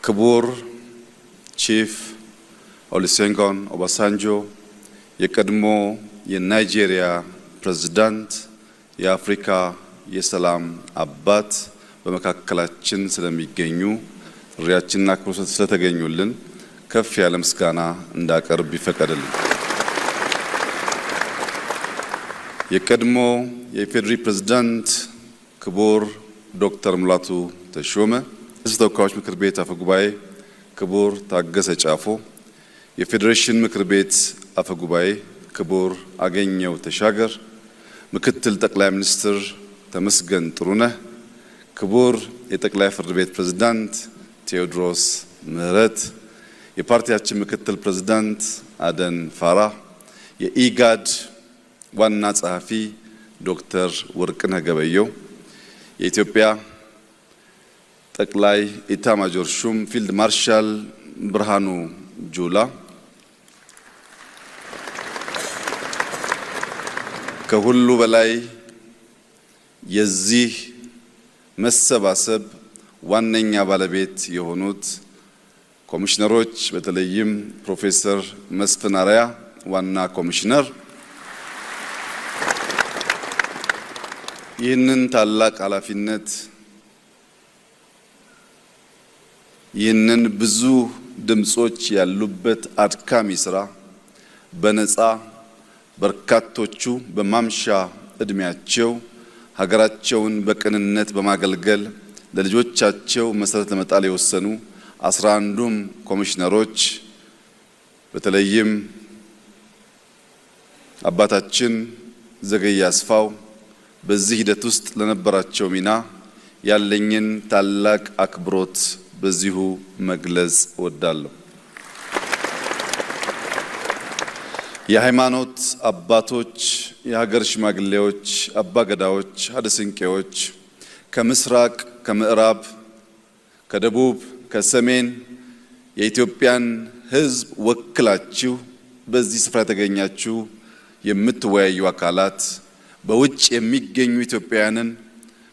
ክቡር ቺፍ ኦሉሴጉን ኦባሳንጆ የቀድሞ የናይጄሪያ ፕሬዝዳንት የአፍሪካ የሰላም አባት በመካከላችን ስለሚገኙ ጥሪያችንና አክብሮት ስለተገኙልን ከፍ ያለ ምስጋና እንዳቀርብ ይፈቀድልኝ። የቀድሞ የኢፌዴሪ ፕሬዝዳንት ክቡር ዶክተር ሙላቱ ተሾመ፣ የሕዝብ ተወካዮች ምክር ቤት አፈ ጉባኤ ክቡር ታገሰ ጫፎ፣ የፌዴሬሽን ምክር ቤት አፈ ጉባኤ ክቡር አገኘው ተሻገር፣ ምክትል ጠቅላይ ሚኒስትር ተመስገን ጥሩነህ፣ ክቡር የጠቅላይ ፍርድ ቤት ፕሬዝዳንት ቴዎድሮስ ምህረት፣ የፓርቲያችን ምክትል ፕሬዝዳንት አደን ፋራህ፣ የኢጋድ ዋና ጸሐፊ ዶክተር ወርቅነህ ገበየሁ፣ የኢትዮጵያ ጠቅላይ ኢታማጆር ሹም ፊልድ ማርሻል ብርሃኑ ጁላ፣ ከሁሉ በላይ የዚህ መሰባሰብ ዋነኛ ባለቤት የሆኑት ኮሚሽነሮች በተለይም ፕሮፌሰር መስፍን አርአያ ዋና ኮሚሽነር ይህንን ታላቅ ኃላፊነት ይህንን ብዙ ድምጾች ያሉበት አድካሚ ስራ በነፃ በርካቶቹ በማምሻ እድሜያቸው ሀገራቸውን በቅንነት በማገልገል ለልጆቻቸው መሰረት ለመጣል የወሰኑ 11ዱም ኮሚሽነሮች በተለይም አባታችን ዘገየ አስፋው በዚህ ሂደት ውስጥ ለነበራቸው ሚና ያለኝን ታላቅ አክብሮት በዚሁ መግለጽ እወዳለሁ። የሃይማኖት አባቶች፣ የሀገር ሽማግሌዎች፣ አባገዳዎች፣ ሀደስንቄዎች ከምስራቅ፣ ከምዕራብ፣ ከደቡብ፣ ከሰሜን የኢትዮጵያን ሕዝብ ወክላችሁ በዚህ ስፍራ የተገኛችሁ የምትወያዩ አካላት፣ በውጭ የሚገኙ ኢትዮጵያውያንን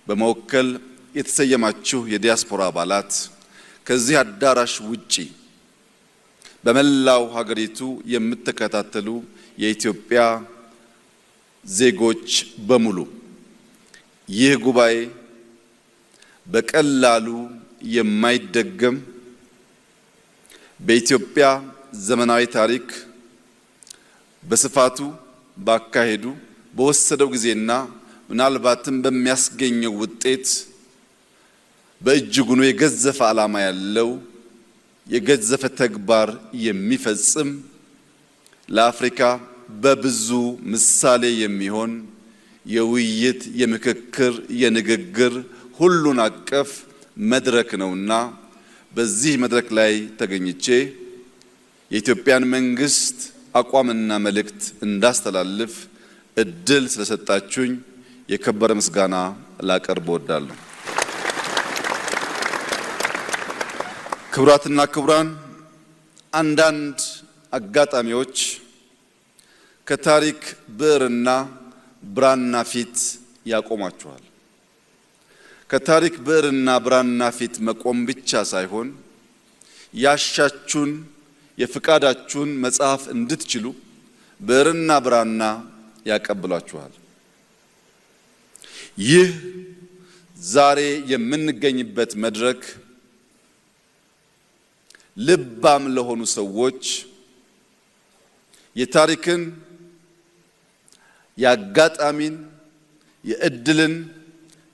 በመወከል የተሰየማችሁ የዲያስፖራ አባላት፣ ከዚህ አዳራሽ ውጪ በመላው ሀገሪቱ የምትከታተሉ የኢትዮጵያ ዜጎች በሙሉ ይህ ጉባኤ በቀላሉ የማይደገም በኢትዮጵያ ዘመናዊ ታሪክ በስፋቱ ባካሄዱ በወሰደው ጊዜና ምናልባትም በሚያስገኘው ውጤት በእጅጉኑ የገዘፈ ዓላማ ያለው የገዘፈ ተግባር የሚፈጽም ለአፍሪካ በብዙ ምሳሌ የሚሆን የውይይት፣ የምክክር፣ የንግግር ሁሉን አቀፍ መድረክ ነውና በዚህ መድረክ ላይ ተገኝቼ የኢትዮጵያን መንግስት አቋምና መልእክት እንዳስተላልፍ እድል ስለሰጣችሁኝ የከበረ ምስጋና ላቀርብ እወዳለሁ። ክቡራትና ክቡራን፣ አንዳንድ አጋጣሚዎች ከታሪክ ብዕርና ብራና ፊት ያቆማችኋል። ከታሪክ ብዕርና ብራና ፊት መቆም ብቻ ሳይሆን ያሻችሁን የፍቃዳችሁን መጽሐፍ እንድትችሉ ብዕርና ብራና ያቀብሏችኋል። ይህ ዛሬ የምንገኝበት መድረክ ልባም ለሆኑ ሰዎች የታሪክን፣ የአጋጣሚን፣ የእድልን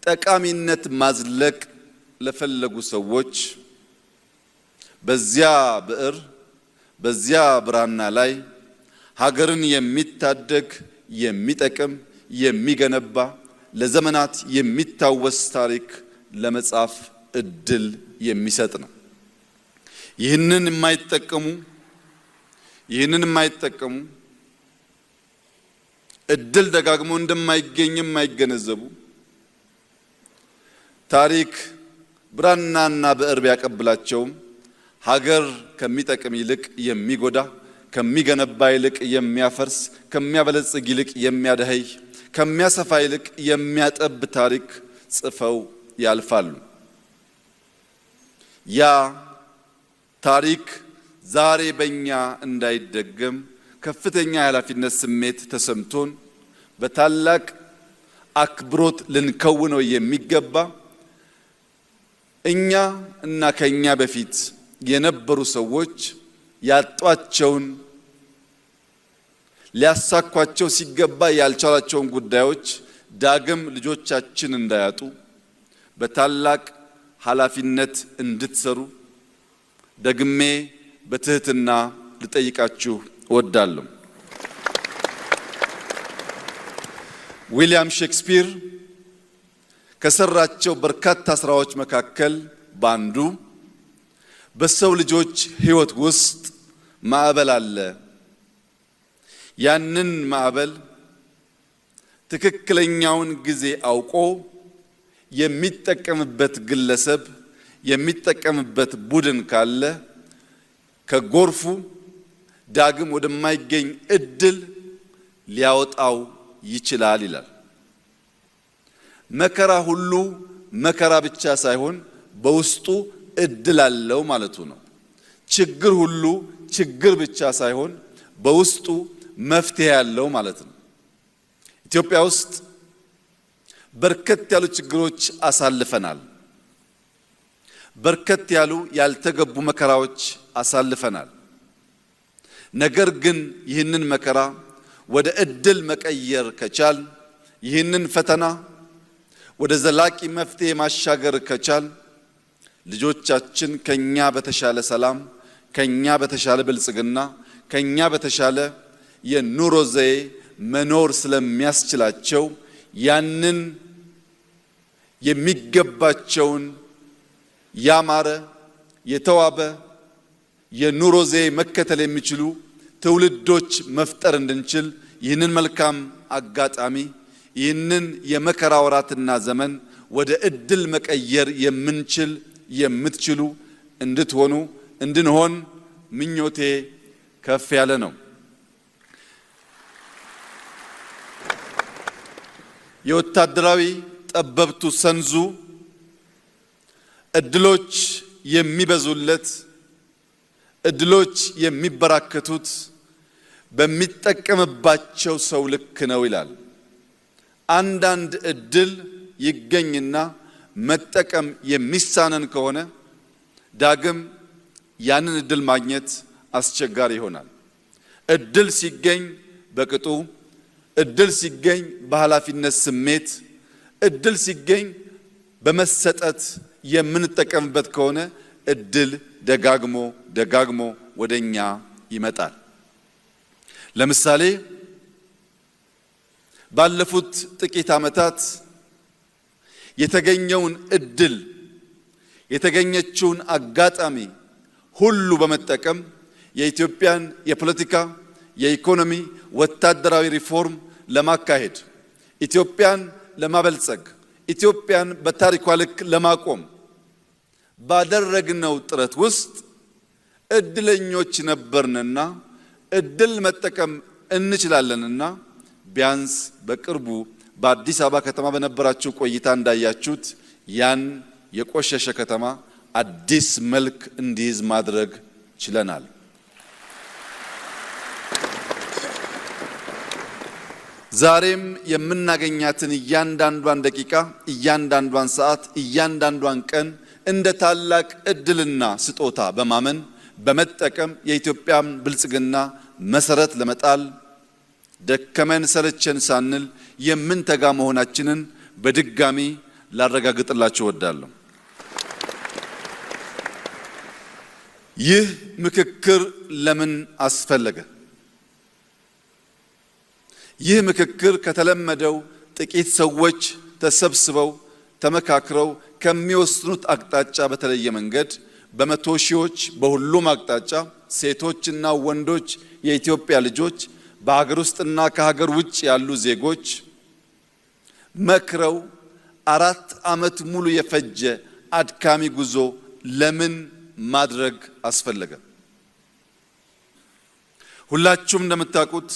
ጠቃሚነት ማዝለቅ ለፈለጉ ሰዎች በዚያ ብዕር በዚያ ብራና ላይ ሀገርን የሚታደግ የሚጠቅም የሚገነባ ለዘመናት የሚታወስ ታሪክ ለመጻፍ እድል የሚሰጥ ነው። ይህንን የማይጠቀሙ እድል ደጋግሞ እንደማይገኝም የማይገነዘቡ ታሪክ ብራናና ብዕር ቢያቀብላቸውም ሀገር ከሚጠቅም ይልቅ የሚጎዳ፣ ከሚገነባ ይልቅ የሚያፈርስ፣ ከሚያበለጽግ ይልቅ የሚያደህይ፣ ከሚያሰፋ ይልቅ የሚያጠብ ታሪክ ጽፈው ያልፋሉ። ያ ታሪክ ዛሬ በእኛ እንዳይደገም ከፍተኛ የኃላፊነት ስሜት ተሰምቶን በታላቅ አክብሮት ልንከውነው የሚገባ እኛ እና ከኛ በፊት የነበሩ ሰዎች ያጧቸውን ሊያሳኳቸው ሲገባ ያልቻላቸውን ጉዳዮች ዳግም ልጆቻችን እንዳያጡ በታላቅ ኃላፊነት እንድትሰሩ ደግሜ በትህትና ልጠይቃችሁ እወዳለሁ። ዊሊያም ሼክስፒር ከሰራቸው በርካታ ስራዎች መካከል ባንዱ በሰው ልጆች ሕይወት ውስጥ ማዕበል አለ፣ ያንን ማዕበል ትክክለኛውን ጊዜ አውቆ የሚጠቀምበት ግለሰብ የሚጠቀምበት ቡድን ካለ ከጎርፉ ዳግም ወደማይገኝ እድል ሊያወጣው ይችላል ይላል። መከራ ሁሉ መከራ ብቻ ሳይሆን በውስጡ እድል አለው ማለቱ ነው። ችግር ሁሉ ችግር ብቻ ሳይሆን በውስጡ መፍትሄ ያለው ማለት ነው። ኢትዮጵያ ውስጥ በርከት ያሉ ችግሮች አሳልፈናል። በርከት ያሉ ያልተገቡ መከራዎች አሳልፈናል። ነገር ግን ይህንን መከራ ወደ እድል መቀየር ከቻል፣ ይህንን ፈተና ወደ ዘላቂ መፍትሄ ማሻገር ከቻል ልጆቻችን ከኛ በተሻለ ሰላም፣ ከኛ በተሻለ ብልጽግና፣ ከኛ በተሻለ የኑሮ ዘዬ መኖር ስለሚያስችላቸው ያንን የሚገባቸውን ያማረ የተዋበ የኑሮ ዘዬ መከተል የሚችሉ ትውልዶች መፍጠር እንድንችል ይህንን መልካም አጋጣሚ ይህንን የመከራ ወራትና ዘመን ወደ እድል መቀየር የምንችል የምትችሉ እንድትሆኑ እንድንሆን ምኞቴ ከፍ ያለ ነው። የወታደራዊ ጠበብቱ ሰንዙ እድሎች የሚበዙለት እድሎች የሚበራከቱት በሚጠቀምባቸው ሰው ልክ ነው ይላል። አንዳንድ እድል ይገኝና መጠቀም የሚሳነን ከሆነ ዳግም ያንን እድል ማግኘት አስቸጋሪ ይሆናል። እድል ሲገኝ በቅጡ፣ እድል ሲገኝ በኃላፊነት ስሜት፣ እድል ሲገኝ በመሰጠት የምንጠቀምበት ከሆነ እድል ደጋግሞ ደጋግሞ ወደኛ ይመጣል። ለምሳሌ ባለፉት ጥቂት ዓመታት የተገኘውን እድል የተገኘችውን አጋጣሚ ሁሉ በመጠቀም የኢትዮጵያን የፖለቲካ፣ የኢኮኖሚ፣ ወታደራዊ ሪፎርም ለማካሄድ ኢትዮጵያን ለማበልጸግ ኢትዮጵያን በታሪኳ ልክ ለማቆም ባደረግነው ጥረት ውስጥ እድለኞች ነበርንና እድል መጠቀም እንችላለንና ቢያንስ በቅርቡ በአዲስ አበባ ከተማ በነበራችሁ ቆይታ እንዳያችሁት ያን የቆሸሸ ከተማ አዲስ መልክ እንዲይዝ ማድረግ ችለናል። ዛሬም የምናገኛትን እያንዳንዷን ደቂቃ፣ እያንዳንዷን ሰዓት፣ እያንዳንዷን ቀን እንደ ታላቅ እድልና ስጦታ በማመን በመጠቀም የኢትዮጵያን ብልጽግና መሰረት ለመጣል ደከመን ሰለቸን ሳንል የምንተጋ መሆናችንን በድጋሚ ላረጋግጥላችሁ እወዳለሁ። ይህ ምክክር ለምን አስፈለገ? ይህ ምክክር ከተለመደው ጥቂት ሰዎች ተሰብስበው ተመካክረው ከሚወስኑት አቅጣጫ በተለየ መንገድ በመቶ ሺዎች በሁሉም አቅጣጫ ሴቶችና ወንዶች የኢትዮጵያ ልጆች በሀገር ውስጥና ከሀገር ውጭ ያሉ ዜጎች መክረው 4 ዓመት ሙሉ የፈጀ አድካሚ ጉዞ ለምን ማድረግ አስፈለገ? ሁላችሁም እንደምታውቁት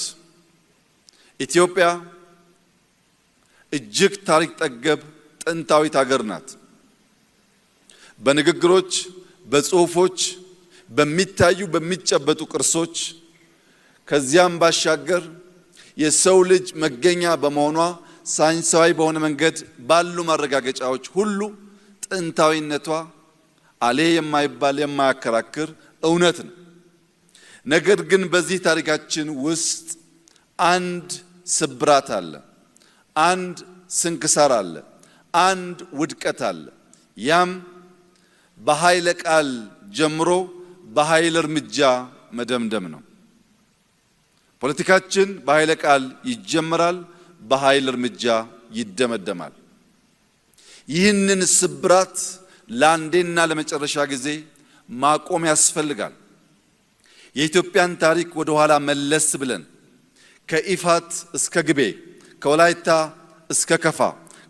ኢትዮጵያ እጅግ ታሪክ ጠገብ ጥንታዊት ሀገር ናት። በንግግሮች፣ በጽሁፎች፣ በሚታዩ በሚጨበጡ ቅርሶች ከዚያም ባሻገር የሰው ልጅ መገኛ በመሆኗ ሳይንሳዊ በሆነ መንገድ ባሉ ማረጋገጫዎች ሁሉ ጥንታዊነቷ አሌ የማይባል የማያከራክር እውነት ነው። ነገር ግን በዚህ ታሪካችን ውስጥ አንድ ስብራት አለ፣ አንድ ስንክሳር አለ፣ አንድ ውድቀት አለ። ያም በኃይለ ቃል ጀምሮ በኃይል እርምጃ መደምደም ነው። ፖለቲካችን በኃይለ ቃል ይጀምራል፣ በኃይል እርምጃ ይደመደማል። ይህንን ስብራት ለአንዴና ለመጨረሻ ጊዜ ማቆም ያስፈልጋል። የኢትዮጵያን ታሪክ ወደ ኋላ መለስ ብለን ከኢፋት እስከ ግቤ፣ ከወላይታ እስከ ከፋ፣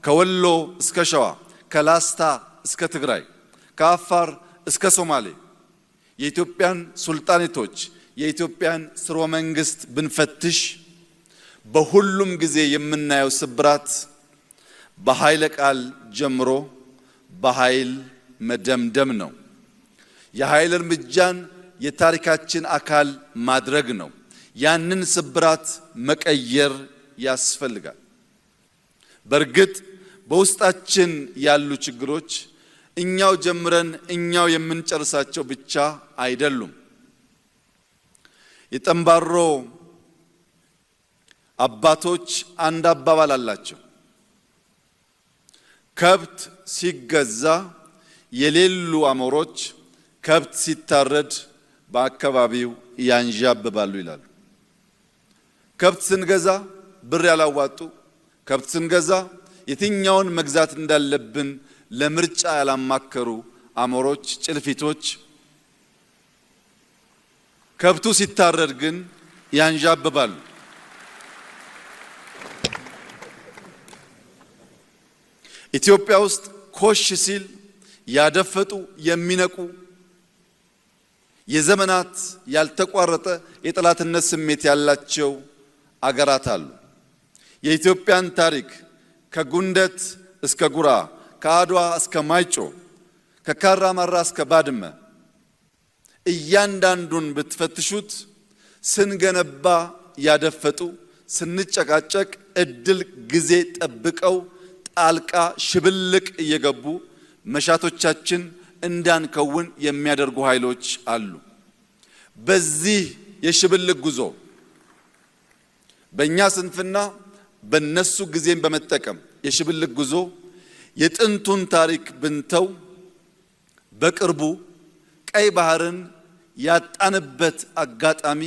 ከወሎ እስከ ሸዋ፣ ከላስታ እስከ ትግራይ፣ ከአፋር እስከ ሶማሌ የኢትዮጵያን ሱልጣኔቶች የኢትዮጵያን ስርወ መንግስት ብንፈትሽ በሁሉም ጊዜ የምናየው ስብራት በኃይለ ቃል ጀምሮ በኃይል መደምደም ነው። የኃይል እርምጃን የታሪካችን አካል ማድረግ ነው። ያንን ስብራት መቀየር ያስፈልጋል። በእርግጥ በውስጣችን ያሉ ችግሮች እኛው ጀምረን እኛው የምንጨርሳቸው ብቻ አይደሉም። የጠንባሮ አባቶች አንድ አባባል አላቸው። ከብት ሲገዛ የሌሉ አሞሮች ከብት ሲታረድ በአካባቢው ያንዣብባሉ ይላሉ። ከብት ስንገዛ ብር ያላዋጡ፣ ከብት ስንገዛ የትኛውን መግዛት እንዳለብን ለምርጫ ያላማከሩ አሞሮች፣ ጭልፊቶች ከብቱ ሲታረድ ግን ያንዣብባሉ። ኢትዮጵያ ውስጥ ኮሽ ሲል ያደፈጡ የሚነቁ የዘመናት ያልተቋረጠ የጠላትነት ስሜት ያላቸው አገራት አሉ። የኢትዮጵያን ታሪክ ከጉንደት እስከ ጉራ፣ ከአድዋ እስከ ማይጮ፣ ከካራማራ እስከ ባድመ እያንዳንዱን ብትፈትሹት ስንገነባ ያደፈጡ፣ ስንጨቃጨቅ እድል ጊዜ ጠብቀው ጣልቃ ሽብልቅ እየገቡ መሻቶቻችን እንዳንከውን የሚያደርጉ ኃይሎች አሉ። በዚህ የሽብልቅ ጉዞ በእኛ ስንፍና በነሱ ጊዜን በመጠቀም የሽብልቅ ጉዞ የጥንቱን ታሪክ ብንተው በቅርቡ ቀይ ባህርን ያጣንበት አጋጣሚ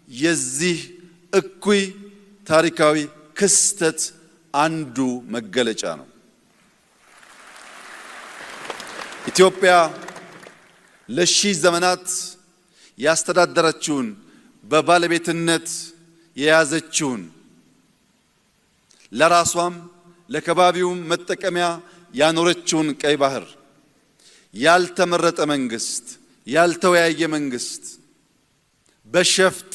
የዚህ እኩይ ታሪካዊ ክስተት አንዱ መገለጫ ነው። ኢትዮጵያ ለሺህ ዘመናት ያስተዳደረችውን በባለቤትነት የያዘችውን ለራሷም ለከባቢውም መጠቀሚያ ያኖረችውን ቀይ ባህር ያልተመረጠ መንግስት፣ ያልተወያየ መንግስት በሸፍጥ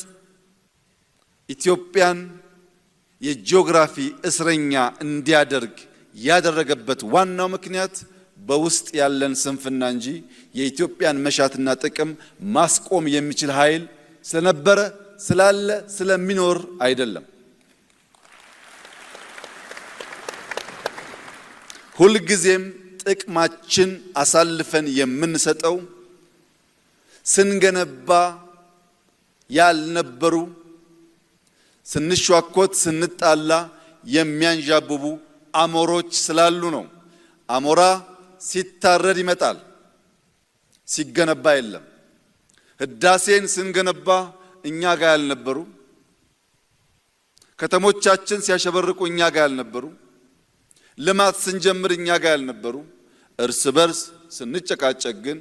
ኢትዮጵያን የጂኦግራፊ እስረኛ እንዲያደርግ ያደረገበት ዋናው ምክንያት በውስጥ ያለን ስንፍና እንጂ የኢትዮጵያን መሻትና ጥቅም ማስቆም የሚችል ኃይል ስለነበረ ስላለ ስለሚኖር አይደለም። ሁልጊዜም ጥቅማችን አሳልፈን የምንሰጠው ስንገነባ ያልነበሩ፣ ስንሿኮት ስንጣላ የሚያንዣብቡ አሞሮች ስላሉ ነው። አሞራ ሲታረድ ይመጣል፣ ሲገነባ የለም። ህዳሴን ስንገነባ እኛ ጋር ያልነበሩ፣ ከተሞቻችን ሲያሸበርቁ እኛ ጋር ያልነበሩ፣ ልማት ስንጀምር እኛ ጋር ያልነበሩ፣ እርስ በርስ ስንጨቃጨቅ ግን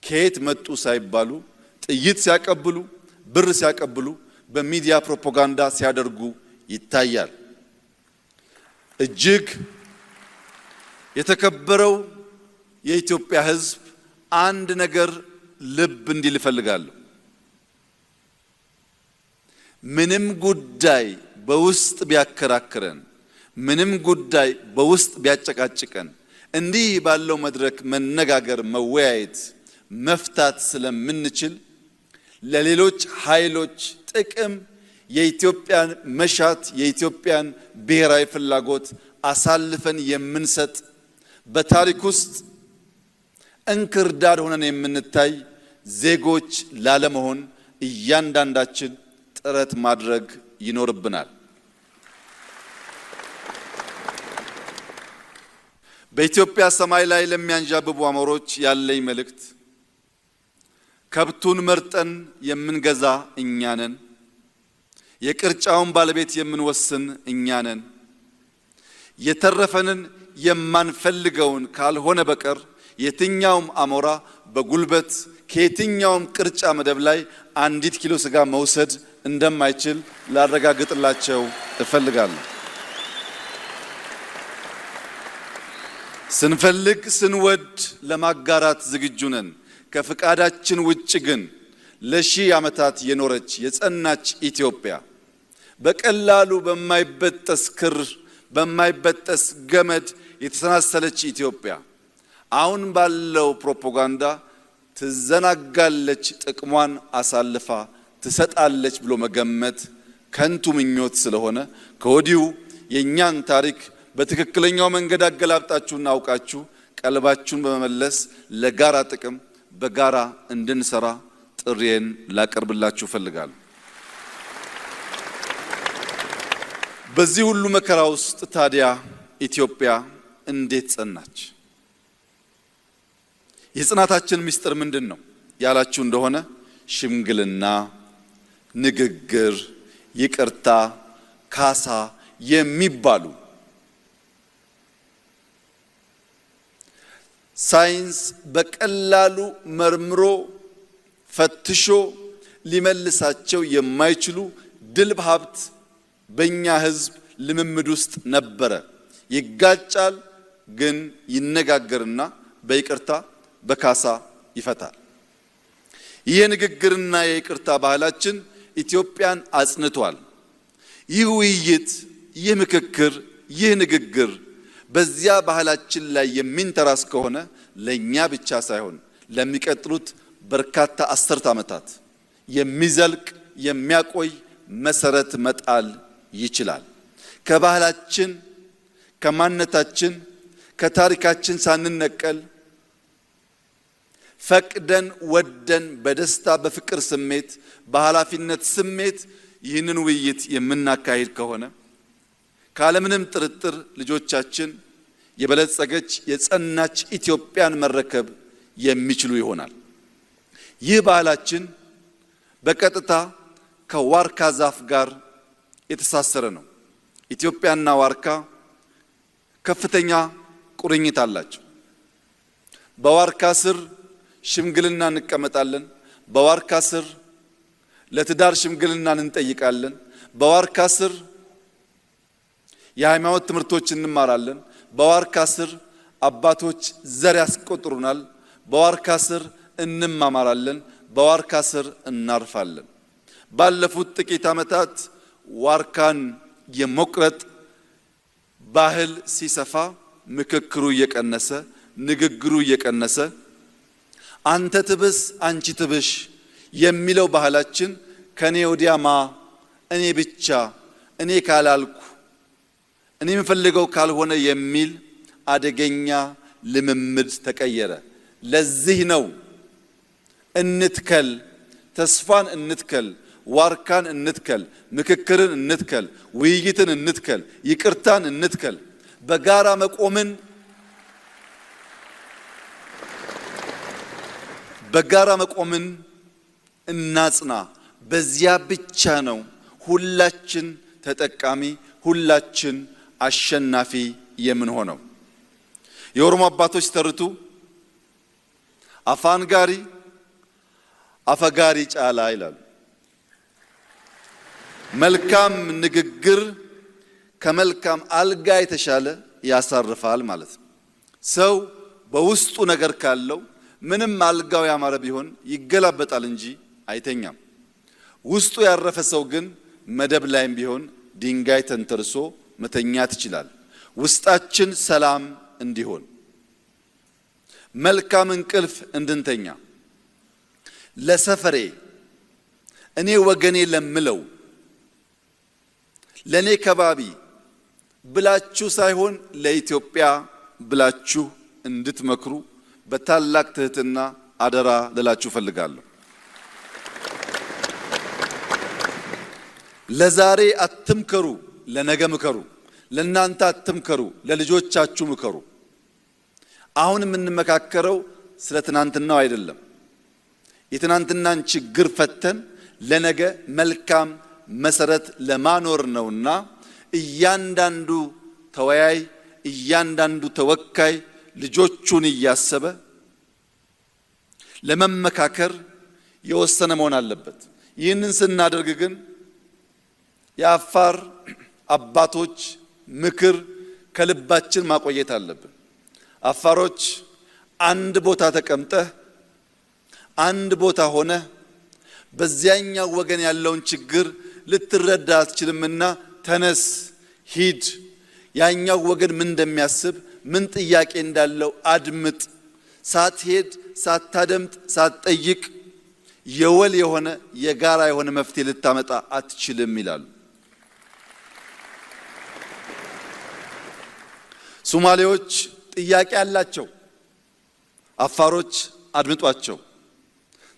ከየት መጡ ሳይባሉ ጥይት ሲያቀብሉ፣ ብር ሲያቀብሉ፣ በሚዲያ ፕሮፓጋንዳ ሲያደርጉ ይታያል። እጅግ የተከበረው የኢትዮጵያ ሕዝብ አንድ ነገር ልብ እንዲል እፈልጋለሁ። ምንም ጉዳይ በውስጥ ቢያከራክረን፣ ምንም ጉዳይ በውስጥ ቢያጨቃጭቀን እንዲህ ባለው መድረክ መነጋገር፣ መወያየት፣ መፍታት ስለምንችል ለሌሎች ኃይሎች ጥቅም የኢትዮጵያን መሻት የኢትዮጵያን ብሔራዊ ፍላጎት አሳልፈን የምንሰጥ በታሪክ ውስጥ እንክርዳድ ሆነን የምንታይ ዜጎች ላለመሆን እያንዳንዳችን ጥረት ማድረግ ይኖርብናል። በኢትዮጵያ ሰማይ ላይ ለሚያንዣብቡ አሞሮች ያለኝ መልእክት ከብቱን መርጠን የምንገዛ እኛ ነን። የቅርጫውን ባለቤት የምንወስን እኛ ነን። የተረፈንን የማንፈልገውን ካልሆነ በቀር የትኛውም አሞራ በጉልበት ከየትኛውም ቅርጫ መደብ ላይ አንዲት ኪሎ ስጋ መውሰድ እንደማይችል ላረጋግጥላቸው እፈልጋለሁ። ስንፈልግ ስንወድ ለማጋራት ዝግጁ ነን። ከፍቃዳችን ውጭ ግን ለሺህ ዓመታት የኖረች የጸናች ኢትዮጵያ በቀላሉ በማይበጠስ ክር በማይበጠስ ገመድ የተሰናሰለች ኢትዮጵያ አሁን ባለው ፕሮፓጋንዳ ትዘናጋለች፣ ጥቅሟን አሳልፋ ትሰጣለች ብሎ መገመት ከንቱ ምኞት ስለሆነ ከወዲሁ የኛን ታሪክ በትክክለኛው መንገድ አገላብጣችሁና አውቃችሁ ቀልባችሁን በመመለስ ለጋራ ጥቅም በጋራ እንድንሰራ ጥሪዬን ላቀርብላችሁ እፈልጋለሁ። በዚህ ሁሉ መከራ ውስጥ ታዲያ ኢትዮጵያ እንዴት ጸናች? የጽናታችን ምስጢር ምንድን ነው ያላችሁ እንደሆነ ሽምግልና፣ ንግግር፣ ይቅርታ፣ ካሳ የሚባሉ ሳይንስ በቀላሉ መርምሮ ፈትሾ ሊመልሳቸው የማይችሉ ድልብ ሀብት በእኛ ሕዝብ ልምምድ ውስጥ ነበረ። ይጋጫል፣ ግን ይነጋገርና በይቅርታ በካሳ ይፈታል። ይህ ንግግርና የይቅርታ ባህላችን ኢትዮጵያን አጽንቷል። ይህ ውይይት፣ ይህ ምክክር፣ ይህ ንግግር በዚያ ባህላችን ላይ የሚንተራስ ከሆነ ለኛ ብቻ ሳይሆን ለሚቀጥሉት በርካታ አስርት ዓመታት የሚዘልቅ የሚያቆይ መሰረት መጣል ይችላል። ከባህላችን ከማንነታችን ከታሪካችን ሳንነቀል ፈቅደን ወደን በደስታ በፍቅር ስሜት በኃላፊነት ስሜት ይህንን ውይይት የምናካሂድ ከሆነ ካለምንም ጥርጥር ልጆቻችን የበለጸገች የጸናች ኢትዮጵያን መረከብ የሚችሉ ይሆናል። ይህ ባህላችን በቀጥታ ከዋርካ ዛፍ ጋር የተሳሰረ ነው። ኢትዮጵያና ዋርካ ከፍተኛ ቁርኝት አላቸው። በዋርካ ስር ሽምግልና እንቀመጣለን። በዋርካ ስር ለትዳር ሽምግልናን እንጠይቃለን። በዋርካ ስር የሃይማኖት ትምህርቶች እንማራለን። በዋርካ ስር አባቶች ዘር ያስቆጥሩናል። በዋርካ ስር እንማማራለን። በዋርካ ስር እናርፋለን። ባለፉት ጥቂት ዓመታት ዋርካን የመቁረጥ ባህል ሲሰፋ ምክክሩ እየቀነሰ ንግግሩ እየቀነሰ አንተ ትብስ አንቺ ትብሽ የሚለው ባህላችን ከኔ ወዲያማ እኔ ብቻ እኔ ካላልኩ እኔ የምፈልገው ካልሆነ የሚል አደገኛ ልምምድ ተቀየረ። ለዚህ ነው እንትከል፣ ተስፋን እንትከል፣ ዋርካን እንትከል፣ ምክክርን እንትከል፣ ውይይትን እንትከል፣ ይቅርታን እንትከል፣ በጋራ መቆምን እናጽና። በዚያ ብቻ ነው ሁላችን ተጠቃሚ ሁላችን አሸናፊ የምንሆነው። የኦሮሞ አባቶች ተርቱ አፋን ጋሪ አፈጋሪ ጫላ ይላሉ። መልካም ንግግር ከመልካም አልጋ የተሻለ ያሳርፋል ማለት ነው። ሰው በውስጡ ነገር ካለው ምንም አልጋው ያማረ ቢሆን ይገላበጣል እንጂ አይተኛም። ውስጡ ያረፈ ሰው ግን መደብ ላይም ቢሆን ድንጋይ ተንተርሶ መተኛት ይችላል። ውስጣችን ሰላም እንዲሆን መልካም እንቅልፍ እንድንተኛ ለሰፈሬ እኔ ወገኔ ለምለው ለኔ ከባቢ ብላችሁ ሳይሆን ለኢትዮጵያ ብላችሁ እንድትመክሩ በታላቅ ትህትና አደራ ልላችሁ ፈልጋለሁ። ለዛሬ አትምከሩ፣ ለነገ ምከሩ። ለናንተ አትምከሩ፣ ለልጆቻችሁ ምከሩ። አሁን የምንመካከረው ስለ ትናንትናው አይደለም። የትናንትናን ችግር ፈተን ለነገ መልካም መሰረት ለማኖር ነውና እያንዳንዱ ተወያይ እያንዳንዱ ተወካይ ልጆቹን እያሰበ ለመመካከር የወሰነ መሆን አለበት። ይህንን ስናደርግ ግን የአፋር አባቶች ምክር ከልባችን ማቆየት አለብን። አፋሮች አንድ ቦታ ተቀምጠህ አንድ ቦታ ሆነ በዚያኛው ወገን ያለውን ችግር ልትረዳ አትችልምና ተነስ፣ ሂድ፣ ያኛው ወገን ምን እንደሚያስብ ምን ጥያቄ እንዳለው አድምጥ። ሳትሄድ ሳታደምጥ ሳትጠይቅ የወል የሆነ የጋራ የሆነ መፍትሄ ልታመጣ አትችልም ይላሉ። ሶማሌዎች ጥያቄ አላቸው፣ አፋሮች አድምጧቸው።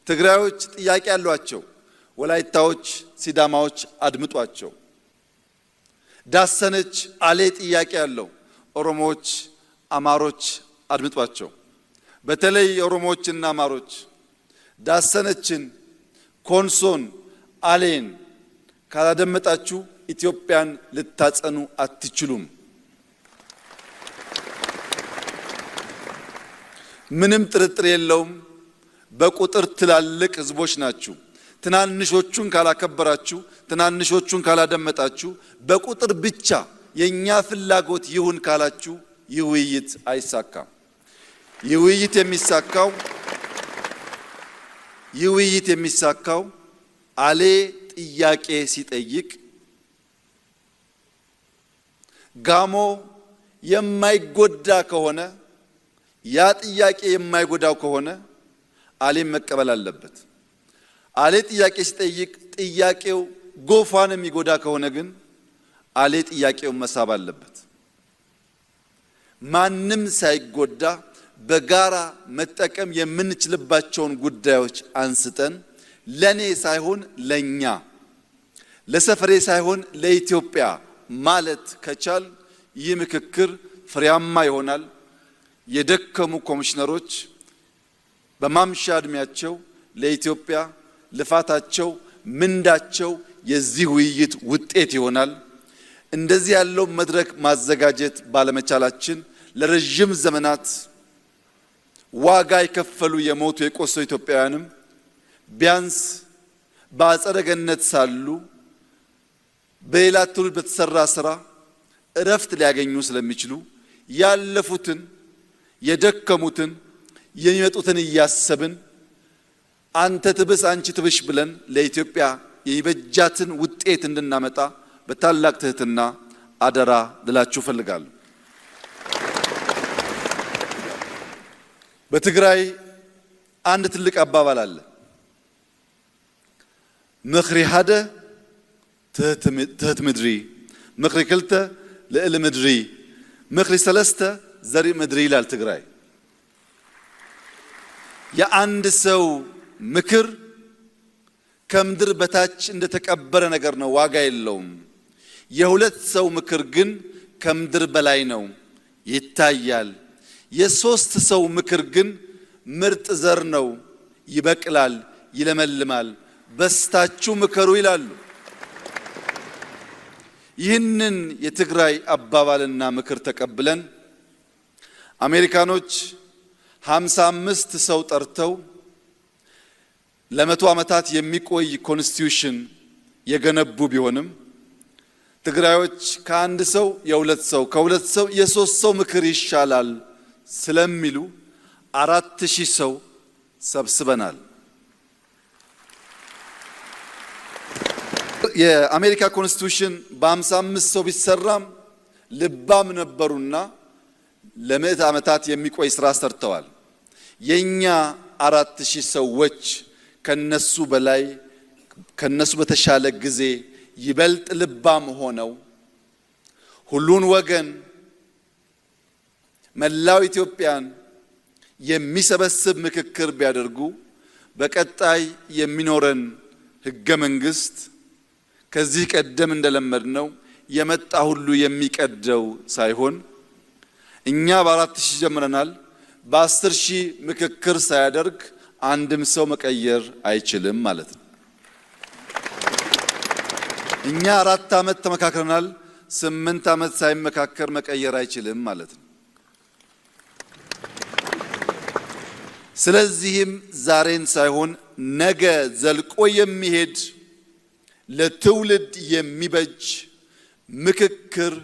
ትግራዮች ጥያቄ አሏቸው፣ ወላይታዎች ሲዳማዎች አድምጧቸው። ዳሰነች አሌ ጥያቄ ያለው ኦሮሞዎች አማሮች አድምጧቸው። በተለይ ኦሮሞዎችና አማሮች ዳሰነችን ኮንሶን አሌን ካላደመጣችሁ ኢትዮጵያን ልታጸኑ አትችሉም። ምንም ጥርጥር የለውም። በቁጥር ትላልቅ ህዝቦች ናችሁ። ትናንሾቹን ካላከበራችሁ ትናንሾቹን ካላደመጣችሁ በቁጥር ብቻ የኛ ፍላጎት ይሁን ካላችሁ ይህ ውይይት አይሳካም። ይህ ውይይት የሚሳካው አሌ ጥያቄ ሲጠይቅ ጋሞ የማይጎዳ ከሆነ ያ ጥያቄ የማይጎዳው ከሆነ አሌም መቀበል አለበት። አሌ ጥያቄ ሲጠይቅ ጥያቄው ጎፋን የሚጎዳ ከሆነ ግን አሌ ጥያቄውን መሳብ አለበት። ማንም ሳይጎዳ በጋራ መጠቀም የምንችልባቸውን ጉዳዮች አንስተን ለኔ ሳይሆን ለኛ፣ ለሰፈሬ ሳይሆን ለኢትዮጵያ ማለት ከቻል ይህ ምክክር ፍሬያማ ይሆናል። የደከሙ ኮሚሽነሮች በማምሻ እድሜያቸው ለኢትዮጵያ ልፋታቸው ምንዳቸው የዚህ ውይይት ውጤት ይሆናል። እንደዚህ ያለው መድረክ ማዘጋጀት ባለመቻላችን ለረጅም ዘመናት ዋጋ የከፈሉ የሞቱ የቆሰሉ ኢትዮጵያውያንም ቢያንስ በአጸደ ገነት ሳሉ በሌላ ትውልድ በተሰራ ስራ እረፍት ሊያገኙ ስለሚችሉ ያለፉትን የደከሙትን የሚመጡትን እያሰብን አንተ ትብስ አንቺ ትብሽ ብለን ለኢትዮጵያ የሚበጃትን ውጤት እንድናመጣ በታላቅ ትህትና አደራ ልላችሁ ፈልጋለሁ። በትግራይ አንድ ትልቅ አባባል አለ። ምኽሪ ሓደ ትህት ምድሪ፣ ምኽሪ ክልተ ልዕሊ ምድሪ፣ ምኽሪ ሰለስተ ዘርኢ ምድሪ ይላል ትግራይ። የአንድ ሰው ምክር ከምድር በታች እንደተቀበረ ነገር ነው፣ ዋጋ የለውም። የሁለት ሰው ምክር ግን ከምድር በላይ ነው፣ ይታያል። የሶስት ሰው ምክር ግን ምርጥ ዘር ነው፣ ይበቅላል፣ ይለመልማል። በስታችሁ ምከሩ ይላሉ። ይህንን የትግራይ አባባልና ምክር ተቀብለን አሜሪካኖች 55 ሰው ጠርተው ለመቶ ዓመታት የሚቆይ ኮንስቲቱሽን የገነቡ ቢሆንም ትግራዮች ከአንድ ሰው የሁለት ሰው ከሁለት ሰው የሶስት ሰው ምክር ይሻላል ስለሚሉ 4000 ሰው ሰብስበናል። የአሜሪካ ኮንስቲቱሽን በ55 ሰው ቢሰራም ልባም ነበሩና ለምዕት ዓመታት የሚቆይ ስራ ሰርተዋል። የኛ 4000 ሰዎች ከነሱ በላይ ከነሱ በተሻለ ጊዜ ይበልጥ ልባም ሆነው ሁሉን ወገን መላው ኢትዮጵያን የሚሰበስብ ምክክር ቢያደርጉ በቀጣይ የሚኖረን ህገ መንግስት ከዚህ ቀደም እንደለመድነው የመጣ ሁሉ የሚቀደው ሳይሆን እኛ በ4000 ጀምረናል። በ10000 ምክክር ሳያደርግ አንድም ሰው መቀየር አይችልም ማለት ነው። እኛ 4 ዓመት ተመካክረናል። 8 ዓመት ሳይመካከር መቀየር አይችልም ማለት ነው። ስለዚህም ዛሬን ሳይሆን ነገ ዘልቆ የሚሄድ ለትውልድ የሚበጅ ምክክር፣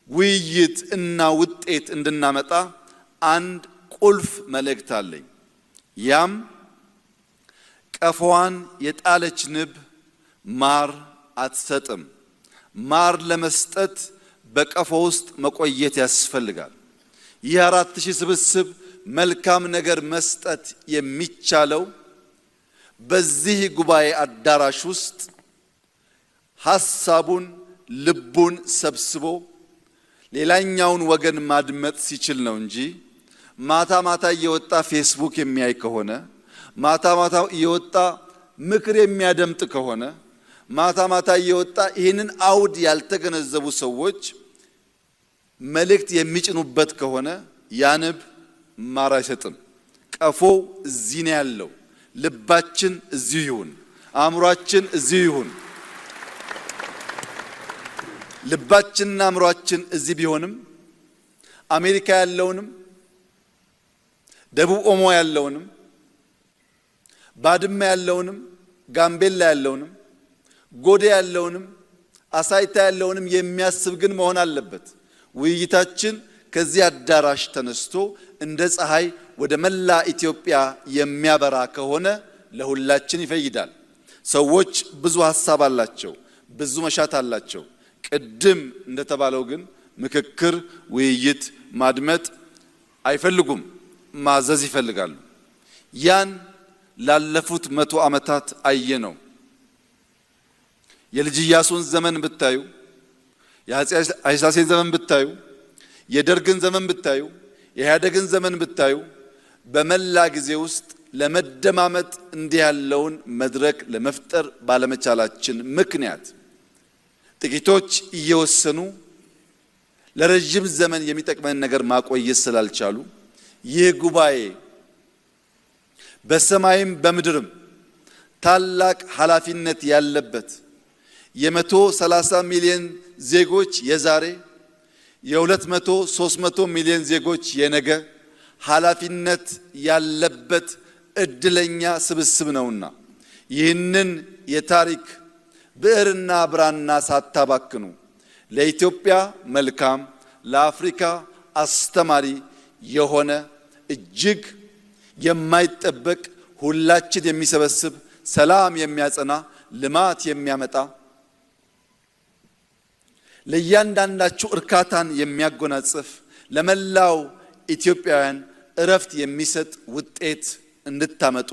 ውይይት እና ውጤት እንድናመጣ አንድ ቁልፍ መልእክት አለኝ። ያም ቀፎዋን የጣለች ንብ ማር አትሰጥም። ማር ለመስጠት በቀፎ ውስጥ መቆየት ያስፈልጋል። ይህ 4000 ስብስብ መልካም ነገር መስጠት የሚቻለው በዚህ ጉባኤ አዳራሽ ውስጥ ሐሳቡን ልቡን ሰብስቦ ሌላኛውን ወገን ማድመጥ ሲችል ነው እንጂ ማታ ማታ እየወጣ ፌስቡክ የሚያይ ከሆነ፣ ማታ ማታ እየወጣ ምክር የሚያደምጥ ከሆነ፣ ማታ ማታ እየወጣ ይህንን አውድ ያልተገነዘቡ ሰዎች መልእክት የሚጭኑበት ከሆነ ያንብ ማር አይሰጥም። ቀፎ እዚህ ነው ያለው። ልባችን እዚሁ ይሁን፣ አእምሯችን እዚሁ ይሁን። ልባችንና አእምሯችን እዚህ ቢሆንም አሜሪካ ያለውንም ደቡብ ኦሞ ያለውንም ባድመ ያለውንም ጋምቤላ ያለውንም ጎዴ ያለውንም አሳይታ ያለውንም የሚያስብ ግን መሆን አለበት። ውይይታችን ከዚህ አዳራሽ ተነስቶ እንደ ፀሐይ ወደ መላ ኢትዮጵያ የሚያበራ ከሆነ ለሁላችን ይፈይዳል። ሰዎች ብዙ ሐሳብ አላቸው፣ ብዙ መሻት አላቸው። ቅድም እንደተባለው ግን ምክክር፣ ውይይት ማድመጥ አይፈልጉም፣ ማዘዝ ይፈልጋሉ። ያን ላለፉት 100 ዓመታት አየነው። የልጅ ኢያሱን ዘመን ብታዩ፣ የአፄ ኃይለሥላሴን ዘመን ብታዩ፣ የደርግን ዘመን ብታዩ፣ የኢህአዴግን ዘመን ብታዩ በመላ ጊዜ ውስጥ ለመደማመጥ እንዲህ ያለውን መድረክ ለመፍጠር ባለመቻላችን ምክንያት ጥቂቶች እየወሰኑ ለረጅም ዘመን የሚጠቅመን ነገር ማቆየት ስላልቻሉ ይህ ጉባኤ በሰማይም በምድርም ታላቅ ኃላፊነት ያለበት የ130 ሚሊዮን ዜጎች የዛሬ የ200-300 ሚሊዮን ዜጎች የነገ ኃላፊነት ያለበት እድለኛ ስብስብ ነውና ይህንን የታሪክ ብዕርና ብራና ሳታባክኑ ለኢትዮጵያ መልካም፣ ለአፍሪካ አስተማሪ የሆነ እጅግ የማይጠበቅ ሁላችን የሚሰበስብ ሰላም የሚያጸና ልማት የሚያመጣ ለእያንዳንዳችሁ እርካታን የሚያጎናጽፍ ለመላው ኢትዮጵያውያን እረፍት የሚሰጥ ውጤት እንድታመጡ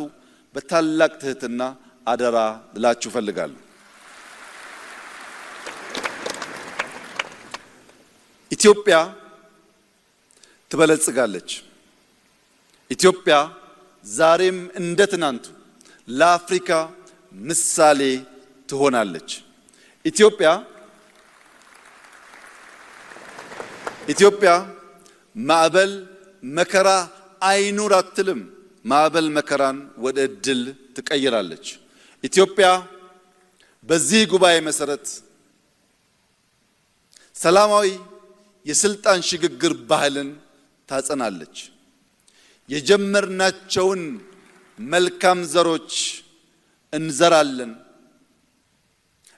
በታላቅ ትህትና አደራ ልላችሁ ፈልጋለሁ። ኢትዮጵያ ትበለጽጋለች። ኢትዮጵያ ዛሬም እንደ ትናንቱ ለአፍሪካ ምሳሌ ትሆናለች። ኢትዮጵያ ማዕበል መከራ አይኑር አትልም። ማዕበል መከራን ወደ እድል ትቀይራለች። ኢትዮጵያ በዚህ ጉባኤ መሰረት ሰላማዊ የስልጣን ሽግግር ባህልን ታጸናለች። የጀመርናቸውን መልካም ዘሮች እንዘራለን፣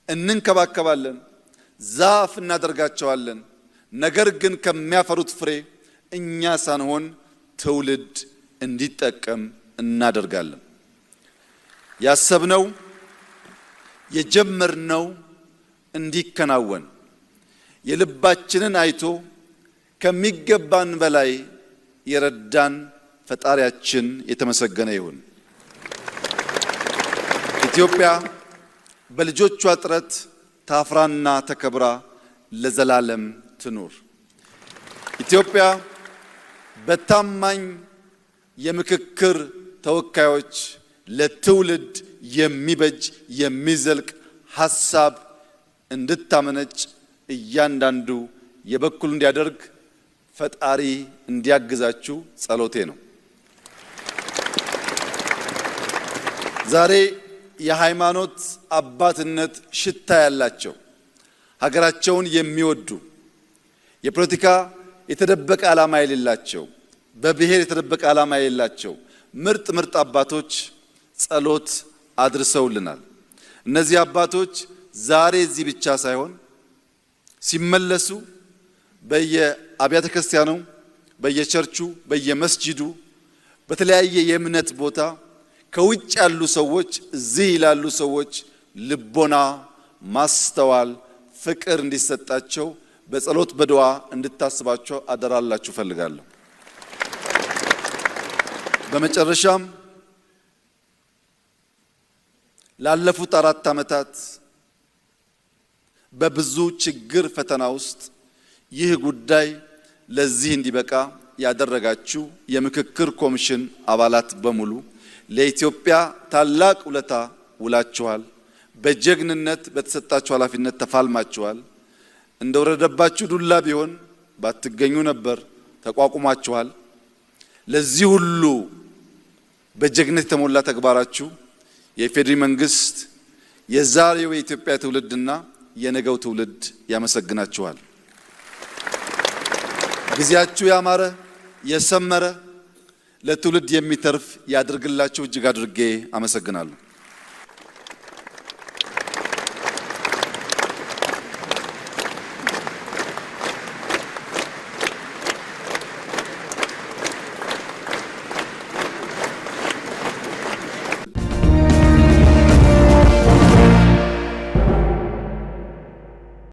እንንከባከባለን፣ ዛፍ እናደርጋቸዋለን። ነገር ግን ከሚያፈሩት ፍሬ እኛ ሳንሆን ትውልድ እንዲጠቀም እናደርጋለን። ያሰብነው የጀመርነው እንዲከናወን የልባችንን አይቶ ከሚገባን በላይ የረዳን ፈጣሪያችን የተመሰገነ ይሁን። ኢትዮጵያ በልጆቿ ጥረት ታፍራና ተከብራ ለዘላለም ትኑር። ኢትዮጵያ በታማኝ የምክክር ተወካዮች ለትውልድ የሚበጅ የሚዘልቅ ሐሳብ እንድታመነጭ እያንዳንዱ የበኩል እንዲያደርግ ፈጣሪ እንዲያግዛችሁ ጸሎቴ ነው። ዛሬ የሃይማኖት አባትነት ሽታ ያላቸው ሀገራቸውን የሚወዱ የፖለቲካ የተደበቀ ዓላማ የሌላቸው በብሔር የተደበቀ ዓላማ የሌላቸው ምርጥ አባቶች ጸሎት አድርሰውልናል። እነዚህ አባቶች ዛሬ እዚህ ብቻ ሳይሆን ሲመለሱ በየአብያተ ክርስቲያኑ፣ በየቸርቹ፣ በየመስጂዱ በተለያየ የእምነት ቦታ ከውጭ ያሉ ሰዎች እዚህ ይላሉ ሰዎች ልቦና፣ ማስተዋል፣ ፍቅር እንዲሰጣቸው በጸሎት በዱዓ እንድታስባቸው አደራላችሁ ፈልጋለሁ። በመጨረሻም ላለፉት 4 ዓመታት በብዙ ችግር ፈተና ውስጥ ይህ ጉዳይ ለዚህ እንዲበቃ ያደረጋችሁ የምክክር ኮሚሽን አባላት በሙሉ ለኢትዮጵያ ታላቅ ውለታ ውላችኋል። በጀግንነት በተሰጣችሁ ኃላፊነት ተፋልማችኋል። እንደወረደባችሁ ዱላ ቢሆን ባትገኙ ነበር፣ ተቋቁማችኋል። ለዚህ ሁሉ በጀግንነት የተሞላ ተግባራችሁ የኢፌዴሪ መንግስት የዛሬው የኢትዮጵያ ትውልድና የነገው ትውልድ ያመሰግናችኋል። ጊዜያችሁ ያማረ የሰመረ ለትውልድ የሚተርፍ ያድርግላችሁ። እጅግ አድርጌ አመሰግናለሁ።